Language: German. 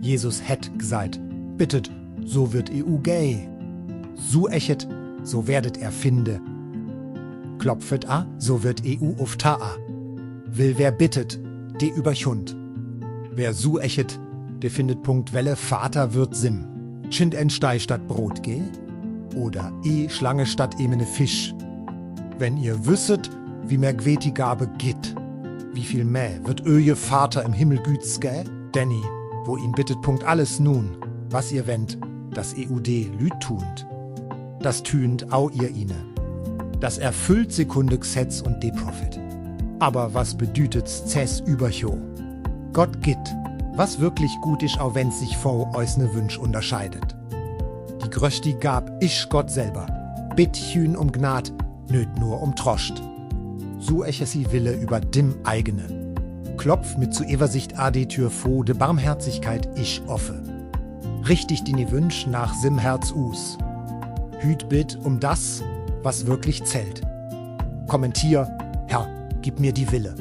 Jesus hätt gesagt, bittet, so wird EU gay. Suechet, so werdet er finde. Klopfet a, so wird EU ufta a. Will wer bittet, de überchund. Wer suechet, de findet Punkt Welle, Vater wird Sim. Schind Stei statt Brot geh? Oder Schlange statt emene Fisch. Wenn ihr wüsset, wie mehr gweti Gabe geht, wie viel mehr wird öje Vater im Himmel güts gä? Denny, wo ihn bittet Punkt alles nun, was ihr wennt, das EUD lüd tunt. Das tünt au ihr ine. Das erfüllt Sekunde Gesetz und de-Profit. Aber was bedütet's Zess übercho? Gott gitt, was wirklich gut isch, auch wenn's sich vor eusne Wünsch unterscheidet. Die Gröschti gab isch Gott selber. Bitt hühn um Gnad, nöt nur um Troscht. So eche sie Wille über dim eigene. Klopf mit zu Eversicht ade Tür fo, de Barmherzigkeit isch offe. Richtig die Wünsch nach sim Herz us. Hüt bitt um das, was wirklich zählt. Kommentier, Herr, gib mir die Wille.